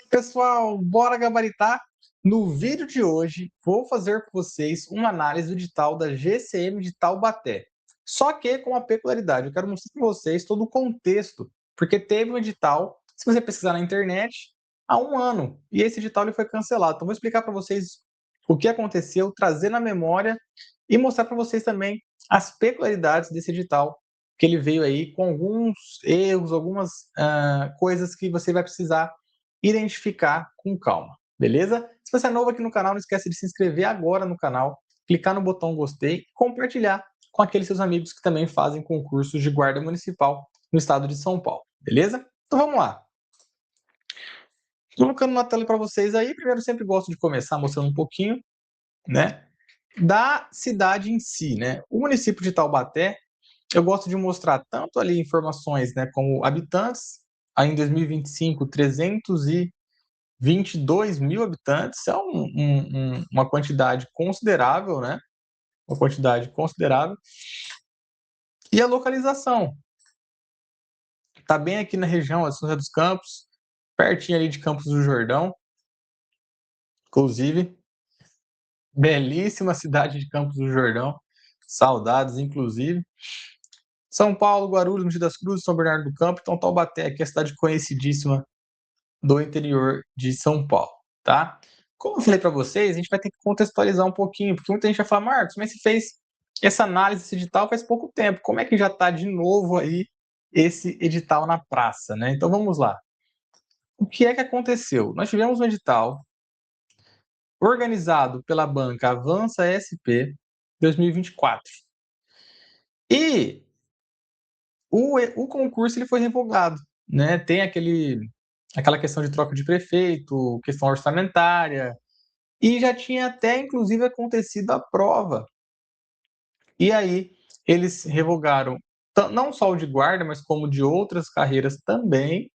Pessoal, bora gabaritar? No vídeo de hoje, vou fazer com vocês uma análise do edital da GCM de Taubaté. Só que com uma peculiaridade, eu quero mostrar para vocês todo o contexto, porque teve um edital, se você pesquisar na internet, há um ano, e esse edital ele foi cancelado. Então, vou explicar para vocês o que aconteceu, trazer na memória e mostrar para vocês também as peculiaridades desse edital, que ele veio aí com alguns erros, algumas coisas que você vai precisar identificar com calma, beleza? Se você é novo aqui no canal, não esquece de se inscrever agora no canal, clicar no botão gostei e compartilhar com aqueles seus amigos que também fazem concursos de guarda municipal no estado de São Paulo, beleza? Então vamos lá. Colocando na tela para vocês aí, primeiro eu sempre gosto de começar mostrando um pouquinho, né, da cidade em si, né? O município de Taubaté, eu gosto de mostrar tanto ali informações, né, como habitantes, aí em 2025, 22 mil habitantes, é uma quantidade considerável, né? Uma quantidade considerável. E a localização. Está bem aqui na região de São José dos Campos, pertinho ali de Campos do Jordão, inclusive. Belíssima cidade de Campos do Jordão. Saudades, inclusive. São Paulo, Guarulhos, Mogi das Cruzes, São Bernardo do Campo. Então, Taubaté aqui é a cidade conhecidíssima do interior de São Paulo, tá? Como eu falei para vocês, a gente vai ter que contextualizar um pouquinho, porque muita gente vai falar, Marcos, mas você fez essa análise desse edital faz pouco tempo, como é que já está de novo aí esse edital na praça, né? Então vamos lá. O que é que aconteceu? Nós tivemos um edital organizado pela banca Avança SP 2024. E o concurso ele foi revogado, né? Tem aquela questão de troca de prefeito, questão orçamentária, e já tinha até, inclusive, acontecido a prova. E aí, eles revogaram não só o de guarda, mas como de outras carreiras também,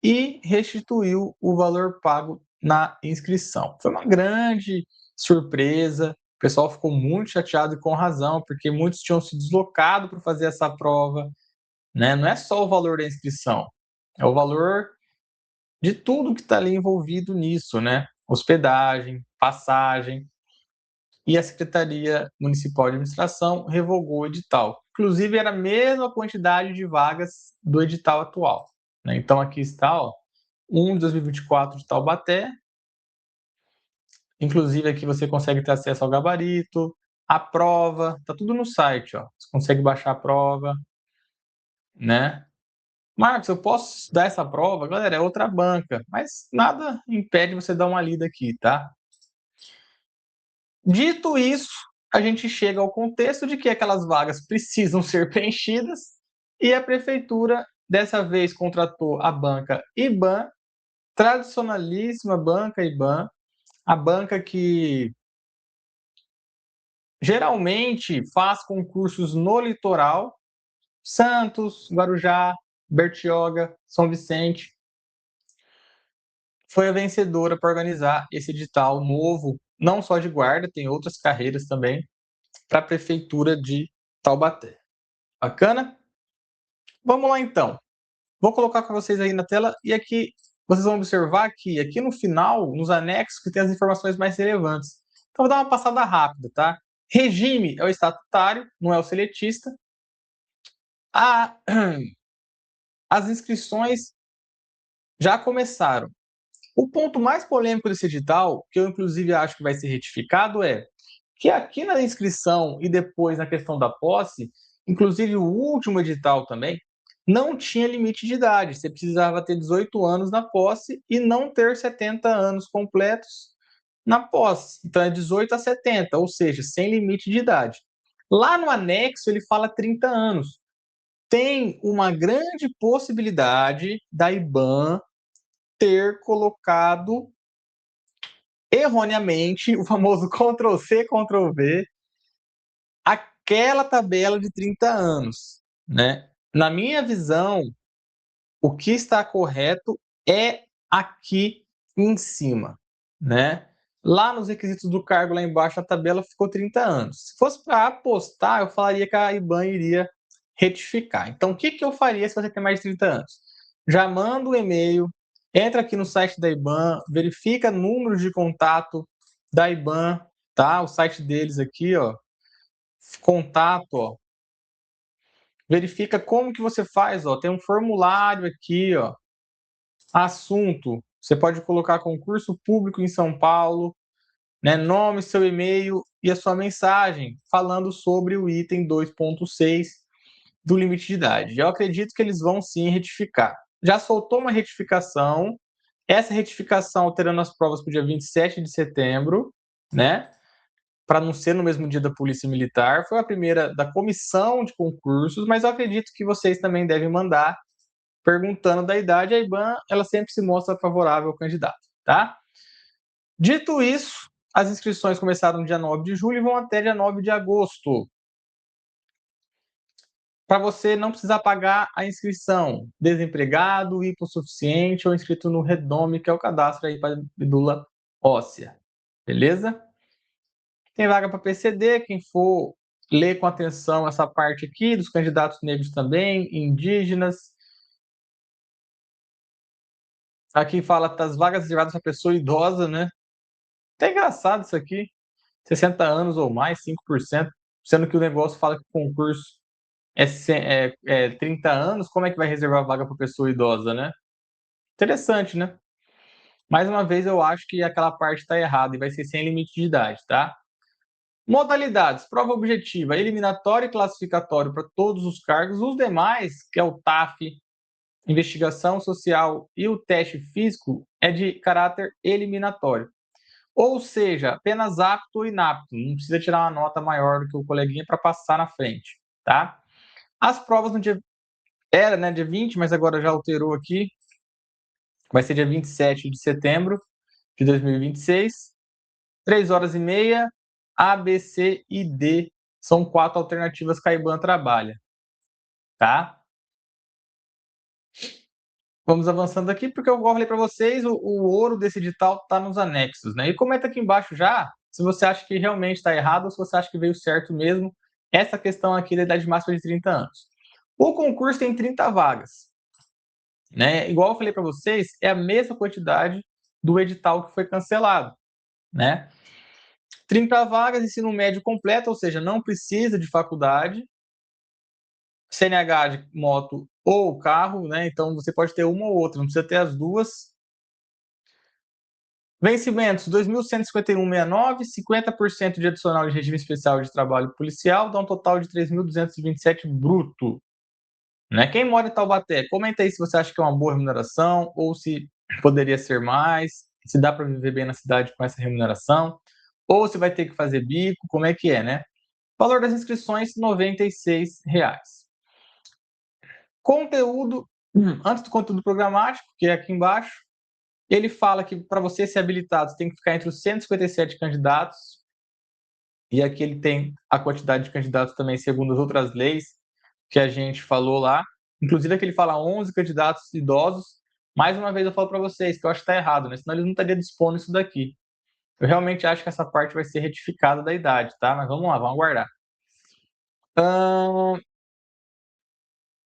e restituiu o valor pago na inscrição. Foi uma grande surpresa, o pessoal ficou muito chateado e com razão, porque muitos tinham se deslocado para fazer essa prova, né? Não é só o valor da inscrição, é o valor de tudo que está ali envolvido nisso, né? Hospedagem, passagem, e a Secretaria Municipal de Administração revogou o edital. Inclusive, era a mesma quantidade de vagas do edital atual, né? Então, aqui está, ó, 1 de 2024 de Taubaté. Inclusive, aqui você consegue ter acesso ao gabarito, a prova, tá tudo no site, ó. Você consegue baixar a prova, né? Marcos, eu posso dar essa prova? Galera, é outra banca, mas nada impede você dar uma lida aqui, tá? Dito isso, a gente chega ao contexto de que aquelas vagas precisam ser preenchidas e a prefeitura, dessa vez, contratou a banca IBAN, tradicionalíssima banca IBAN, a banca que geralmente faz concursos no litoral, Santos, Guarujá, Bertioga, São Vicente, foi a vencedora para organizar esse edital novo, não só de guarda, tem outras carreiras também, para a prefeitura de Taubaté. Bacana? Vamos lá então. Vou colocar para vocês aí na tela e aqui vocês vão observar que aqui no final, nos anexos, que tem as informações mais relevantes. Então vou dar uma passada rápida, tá? Regime é o estatutário, não é o seletista. As inscrições já começaram. O ponto mais polêmico desse edital, que eu inclusive acho que vai ser retificado, é que aqui na inscrição e depois na questão da posse, inclusive o último edital também, não tinha limite de idade. Você precisava ter 18 anos na posse e não ter 70 anos completos na posse. Então é 18 a 70, ou seja, sem limite de idade. Lá no anexo ele fala 30 anos. Tem uma grande possibilidade da IBAN ter colocado erroneamente o famoso Ctrl+C, Ctrl+V, aquela tabela de 30 anos, né? Na minha visão, o que está correto é aqui em cima, né? Lá nos requisitos do cargo, lá embaixo, a tabela ficou 30 anos. Se fosse para apostar, eu falaria que a IBAN iria retificar. Então, o que eu faria se você tem mais de 30 anos? Já manda um e-mail entra aqui no site da IBAN, verifica números de contato da IBAN, tá? O site deles aqui, ó, contato, ó. Verifica como que você faz, ó. Tem um formulário aqui, ó. Assunto, você pode colocar concurso público em São Paulo, né? Nome, seu e-mail e a sua mensagem falando sobre o item 2.6 do limite de idade. Eu acredito que eles vão sim retificar. Já soltou uma retificação, essa retificação alterando as provas para o dia 27 de setembro, né? Para não ser no mesmo dia da Polícia Militar, foi a primeira da comissão de concursos, mas eu acredito que vocês também devem mandar perguntando da idade. A IBAN, ela sempre se mostra favorável ao candidato, tá? Dito isso, as inscrições começaram no dia 9 de julho e vão até dia 9 de agosto. Para você não precisar pagar a inscrição, desempregado, hipossuficiente ou inscrito no Redome, que é o cadastro aí para medula óssea. Beleza? Tem vaga para PCD, quem for ler com atenção essa parte aqui, dos candidatos negros também, indígenas. Aqui fala das vagas reservadas para pessoa idosa, né? Até engraçado isso aqui. 60 anos ou mais, 5%, sendo que o negócio fala que o concurso é 30 anos, como é que vai reservar vaga para pessoa idosa, né? Interessante, né? Mais uma vez, eu acho que aquela parte está errada e vai ser sem limite de idade, tá? Modalidades: prova objetiva, eliminatório e classificatório para todos os cargos. Os demais, que é o TAF, investigação social e o teste físico, é de caráter eliminatório. Ou seja, apenas apto ou inapto. Não precisa tirar uma nota maior do que o coleguinha para passar na frente, tá? As provas no dia... Era, né, dia 20, mas agora já alterou aqui. Vai ser dia 27 de setembro de 2026. 3 horas e meia, A, B, C e D. São 4 alternativas que a IBAN trabalha, tá? Vamos avançando aqui, porque eu falei para vocês, o ouro desse edital está nos anexos, né? E comenta aqui embaixo já se você acha que realmente está errado ou se você acha que veio certo mesmo essa questão aqui da idade máxima de 30 anos. O concurso tem 30 vagas, né? Igual eu falei para vocês, é a mesma quantidade do edital que foi cancelado, né? 30 vagas, ensino médio completo, ou seja, não precisa de faculdade, CNH de moto ou carro, né? Então você pode ter uma ou outra, não precisa ter as duas. Vencimentos: 2.151,69, 50% de adicional de regime especial de trabalho policial, dá um total de 3.227 bruto. Né? Quem mora em Taubaté, comenta aí se você acha que é uma boa remuneração ou se poderia ser mais, se dá para viver bem na cidade com essa remuneração, ou se vai ter que fazer bico, como é que é, né? Valor das inscrições, R$ 96. Conteúdo, antes do conteúdo programático, que é aqui embaixo, ele fala que para você ser habilitado, você tem que ficar entre os 157 candidatos, e aqui ele tem a quantidade de candidatos também segundo as outras leis que a gente falou lá. Inclusive aqui ele fala 11 candidatos idosos. Mais uma vez eu falo para vocês que eu acho que está errado, né? Senão eles não estariam dispondo isso daqui. Eu realmente acho que essa parte vai ser retificada da idade, tá? Mas vamos lá, vamos aguardar.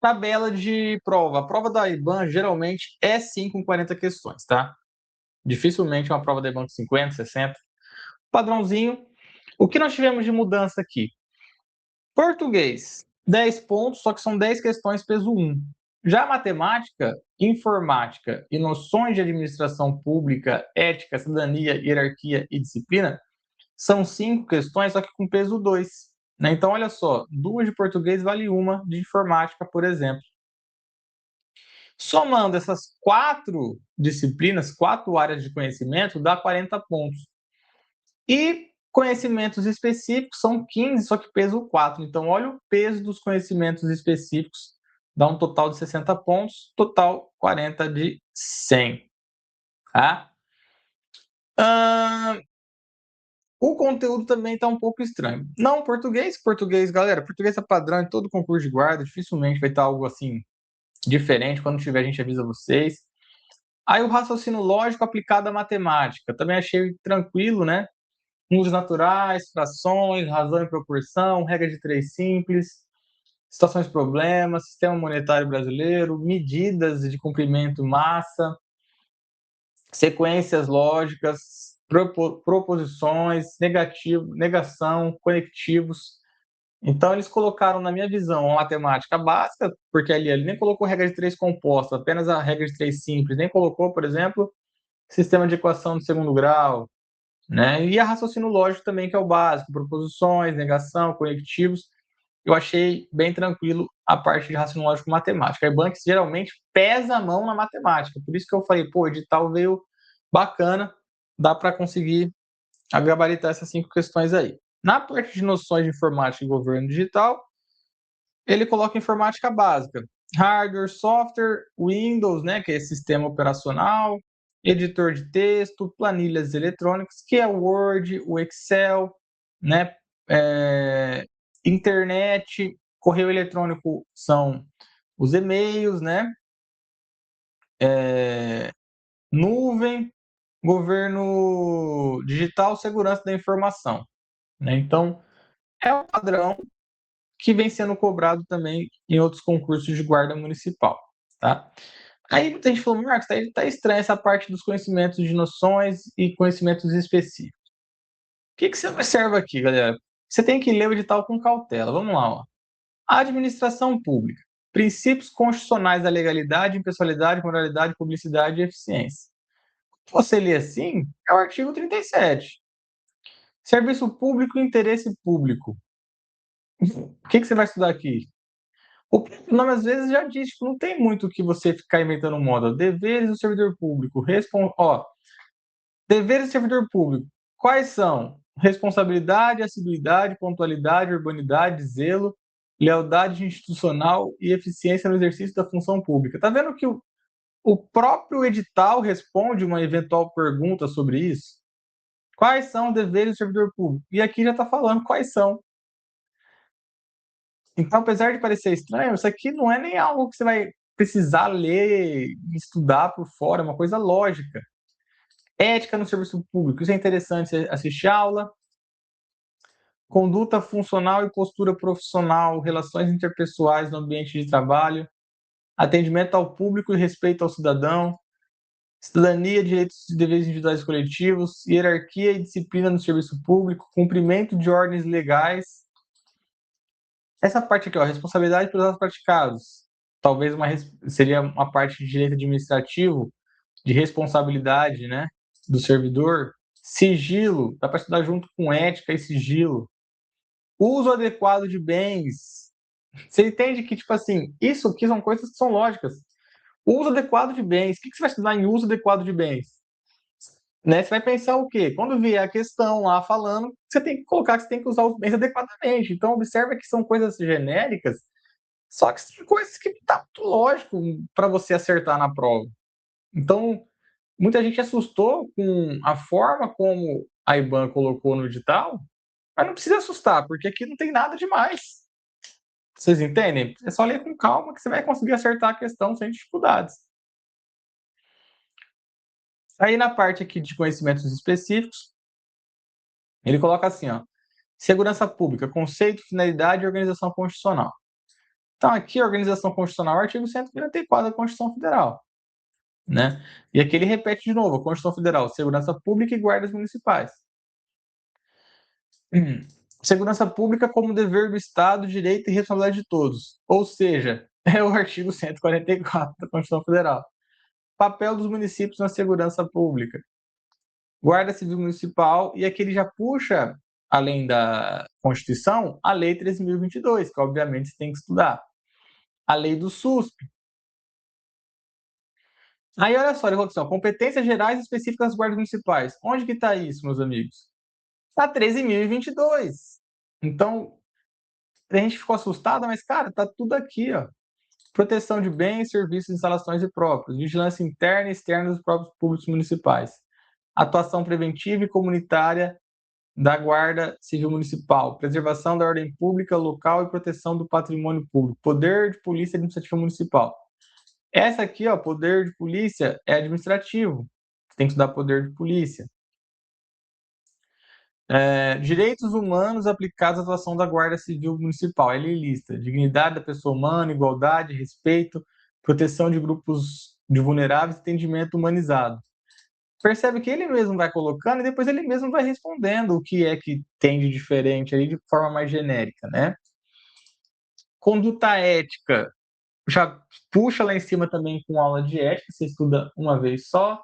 Tabela de prova. A prova da IBAN geralmente é sim com 40 questões, tá? Dificilmente uma prova da IBAN com 50, 60. Padrãozinho. O que nós tivemos de mudança aqui? Português, 10 pontos, só que são 10 questões peso 1. Já matemática, informática e noções de administração pública, ética, cidadania, hierarquia e disciplina são 5 questões, só que com peso 2. Né? Então, olha só, 2 de português vale uma de informática, por exemplo. Somando essas 4 disciplinas, 4 áreas de conhecimento, dá 40 pontos. E conhecimentos específicos são 15, só que peso 4. Então, olha o peso dos conhecimentos específicos, dá um total de 60 pontos, total 40 de 100. Tá? O conteúdo também está um pouco estranho. Não português, galera, português é padrão em todo concurso de guarda, dificilmente vai estar algo assim diferente. Quando tiver, a gente avisa vocês. Aí o raciocínio lógico aplicado à matemática, também achei tranquilo, né? Números naturais, frações, razão e proporção, regra de três simples, situações problemas, sistema monetário brasileiro, medidas de comprimento massa, sequências lógicas, proposições, negativo, negação, conectivos. Então, eles colocaram, na minha visão, uma matemática básica, porque ali ele nem colocou regra de três composta, apenas a regra de três simples, nem colocou, por exemplo, sistema de equação de segundo grau, né? E a raciocínio lógico também, que é o básico, proposições, negação, conectivos. Eu achei bem tranquilo a parte de raciocínio lógico matemática. A Ibanks geralmente pesa a mão na matemática, por isso que eu falei, pô, o edital veio bacana, dá para conseguir gabaritar essas 5 questões aí. Na parte de noções de informática e governo digital, ele coloca informática básica, hardware, software, Windows, né, que é sistema operacional, editor de texto, planilhas eletrônicas, que é o Word, o Excel, né, internet, correio eletrônico são os e-mails, né, nuvem, governo digital, segurança da informação, né? Então, é um padrão que vem sendo cobrado também em outros concursos de guarda municipal, tá? Aí muita gente falou, Marcos, tá estranha essa parte dos conhecimentos de noções e conhecimentos específicos. O que você observa aqui, galera? Você tem que ler o edital com cautela. Vamos lá, ó. Administração pública. Princípios constitucionais da legalidade, impessoalidade, moralidade, publicidade e eficiência. Se você lê assim, é o artigo 37. Serviço público e interesse público. O que você vai estudar aqui? O nome às vezes já diz que não tem muito o que você ficar inventando moda. Deveres do servidor público. Deveres do servidor público. Quais são? Responsabilidade, assiduidade, pontualidade, urbanidade, zelo, lealdade institucional e eficiência no exercício da função pública. Tá vendo que o próprio edital responde uma eventual pergunta sobre isso? Quais são os deveres do servidor público? E aqui já está falando quais são. Então, apesar de parecer estranho, isso aqui não é nem algo que você vai precisar ler, estudar por fora, é uma coisa lógica. Ética no serviço público, isso é interessante assistir aula. Conduta funcional e postura profissional, relações interpessoais no ambiente de trabalho, atendimento ao público e respeito ao cidadão, cidadania, direitos e deveres individuais e coletivos, hierarquia e disciplina no serviço público, cumprimento de ordens legais. Essa parte aqui, ó, responsabilidade pelos atos praticados, talvez seria uma parte de direito administrativo, de responsabilidade, né, do servidor. Sigilo, dá para estudar junto com ética e sigilo. Uso adequado de bens. Você entende que, tipo assim, isso aqui são coisas que são lógicas. Uso adequado de bens. O que você vai estudar em uso adequado de bens? Né? Você vai pensar o quê? Quando vier a questão lá falando, você tem que colocar que você tem que usar os bens adequadamente. Então, observa que são coisas genéricas, só que são coisas que tá muito lógico para você acertar na prova. Então, muita gente assustou com a forma como a IBAN colocou no edital, mas não precisa assustar, porque aqui não tem nada demais. Vocês entendem? É só ler com calma que você vai conseguir acertar a questão sem dificuldades. Aí na parte aqui de conhecimentos específicos, ele coloca assim, ó, segurança pública, conceito, finalidade e organização constitucional. Então aqui a organização constitucional, artigo 144 da Constituição Federal, né? E aqui ele repete de novo, a Constituição Federal, segurança pública e guardas municipais. Segurança pública como dever do Estado, direito e responsabilidade de todos. Ou seja, é o artigo 144 da Constituição Federal. Papel dos municípios na segurança pública. Guarda Civil Municipal, e aqui ele já puxa, além da Constituição, a Lei 13.022, que obviamente você tem que estudar. A Lei do SUSP. Aí olha só, ele falou assim, ó, competências gerais específicas das guardas municipais. Onde que está isso, meus amigos? Está 13.022. Então, a gente ficou assustada, mas, cara, tá tudo aqui, ó. Proteção de bens, serviços, instalações e próprios. Vigilância interna e externa dos próprios públicos municipais. Atuação preventiva e comunitária da Guarda Civil Municipal. Preservação da ordem pública local e proteção do patrimônio público. Poder de polícia administrativa municipal. Essa aqui, ó, poder de polícia é administrativo. Você tem que estudar poder de polícia. Direitos humanos aplicados à atuação da Guarda Civil Municipal. Ele lista dignidade da pessoa humana, igualdade, respeito, proteção de grupos de vulneráveis e atendimento humanizado. percebe que ele mesmo vai colocando e depois ele mesmo vai respondendo o que é que tem de diferente aí de forma mais genérica, né? Conduta ética, já puxa lá em cima também com aula de ética, você estuda uma vez só.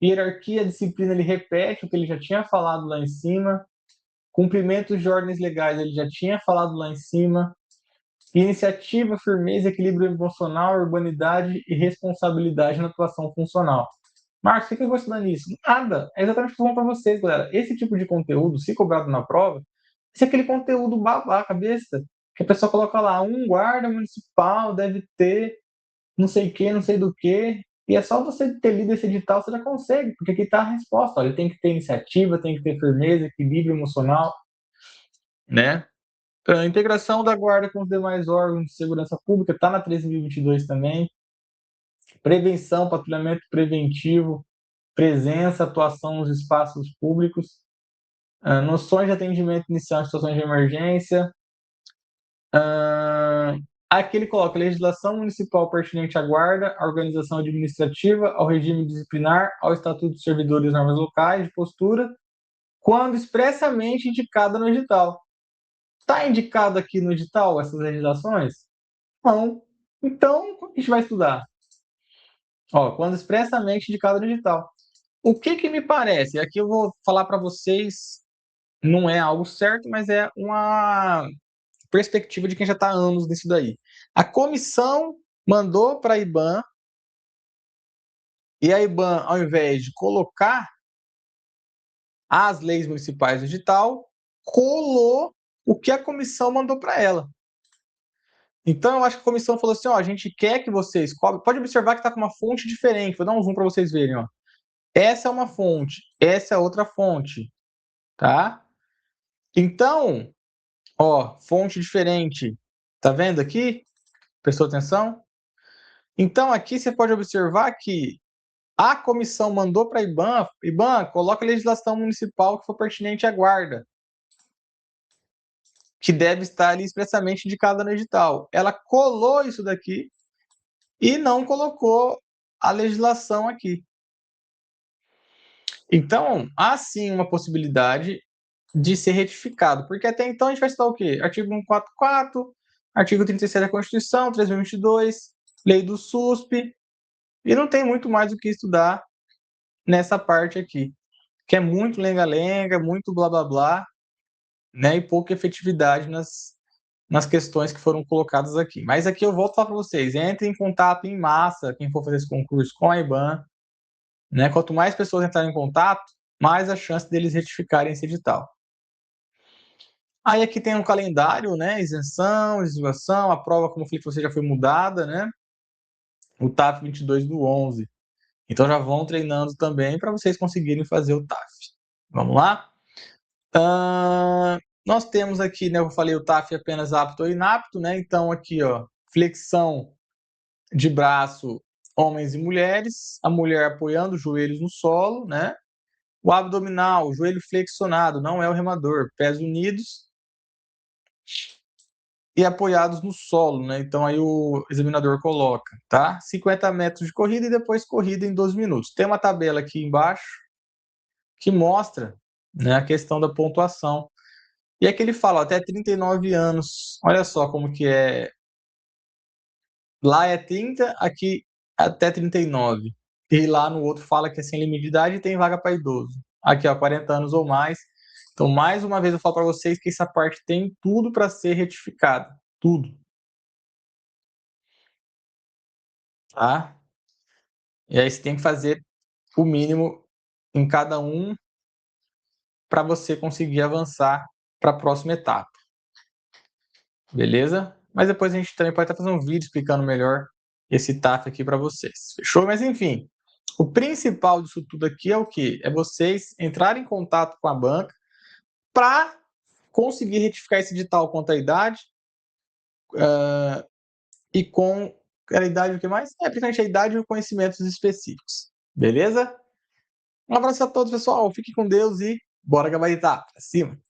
Hierarquia, disciplina, ele repete o que ele já tinha falado lá em cima. Cumprimento de ordens legais, ele já tinha falado lá em cima. Iniciativa, firmeza, equilíbrio emocional, urbanidade e responsabilidade na atuação funcional. Marcos, o que eu vou estudar nisso? Nada. É exatamente o que eu vou para vocês, galera. Esse tipo de conteúdo, se cobrado na prova, esse é aquele conteúdo babaca, besta, que a pessoa coloca lá, um guarda municipal deve ter não sei o que, não sei do que, e é só você ter lido esse edital, você já consegue, porque aqui está a resposta. Olha, tem que ter iniciativa, tem que ter firmeza, equilíbrio emocional, né? A integração da guarda com os demais órgãos de segurança pública está na 13.022 também. Prevenção, patrulhamento preventivo, presença, atuação nos espaços públicos, noções de atendimento inicial em situações de emergência. Aqui ele coloca legislação municipal pertinente à guarda, à organização administrativa, ao regime disciplinar, ao estatuto dos servidores e normas locais de postura, quando expressamente indicada no edital. Está indicado aqui no edital essas legislações? Não. Então, o que a gente vai estudar? Ó, quando expressamente indicado no edital. O que me parece? Aqui eu vou falar para vocês, não é algo certo, mas é uma perspectiva de quem já está há anos nisso daí. A comissão mandou para a IBAN, e a IBAN, ao invés de colocar as leis municipais no edital, colou o que a comissão mandou para ela. Então, eu acho que a comissão falou assim, ó, a gente quer que vocês cobrem. Pode observar que está com uma fonte diferente. Vou dar um zoom para vocês verem, ó. Essa é uma fonte, essa é outra fonte, tá? Então, ó, fonte diferente. Tá vendo aqui? Prestou atenção? Então, aqui você pode observar que a comissão mandou para a IBAN, IBAN, coloca a legislação municipal que for pertinente à guarda, que deve estar ali expressamente indicada no edital. Ela colou isso daqui e não colocou a legislação aqui. Então, há sim uma possibilidade de ser retificado, porque até então a gente vai estudar o quê? Artigo 144, artigo 37 da Constituição, 3.022, lei do SUSP, e não tem muito mais o que estudar nessa parte aqui, que é muito lenga-lenga, muito blá blá blá, né, e pouca efetividade nas questões que foram colocadas aqui. Mas aqui eu volto a falar para vocês, entre em contato em massa, quem for fazer esse concurso com a IBAN, né, quanto mais pessoas entrarem em contato, mais a chance deles retificarem esse edital. Aí aqui tem um calendário, né, isenção, exoneração, a prova, como eu falei, você já foi mudada, né, o TAF 22 do 11. Então já vão treinando também para vocês conseguirem fazer o TAF. Vamos lá? Nós temos aqui, né, eu falei o TAF é apenas apto ou inapto, né? Então aqui, ó, flexão de braço, homens e mulheres, a mulher apoiando os joelhos no solo, né? O abdominal, o joelho flexionado, não é o remador, pés unidos e apoiados no solo, né? Então aí o examinador coloca, tá? 50 metros de corrida e depois corrida em 12 minutos. Tem uma tabela aqui embaixo que mostra, né, a questão da pontuação. E aqui ele fala, ó, até 39 anos. Olha só como que é. Lá é 30, aqui até 39. E lá no outro fala que é sem limite de idade e tem vaga para idoso. Aqui, ó, 40 anos ou mais. Então, mais uma vez eu falo para vocês que essa parte tem tudo para ser retificada. Tudo. Tá? E aí você tem que fazer o mínimo em cada um para você conseguir avançar para a próxima etapa. Beleza? Mas depois a gente também pode até fazer um vídeo explicando melhor esse TAF aqui para vocês. Fechou? Mas enfim, o principal disso tudo aqui é o quê? É vocês entrarem em contato com a banca para conseguir retificar esse edital quanto à idade e com a idade o que mais? É, principalmente a idade e conhecimentos específicos. Beleza? Um abraço a todos, pessoal. Fique com Deus e bora gabaritar. Pra cima!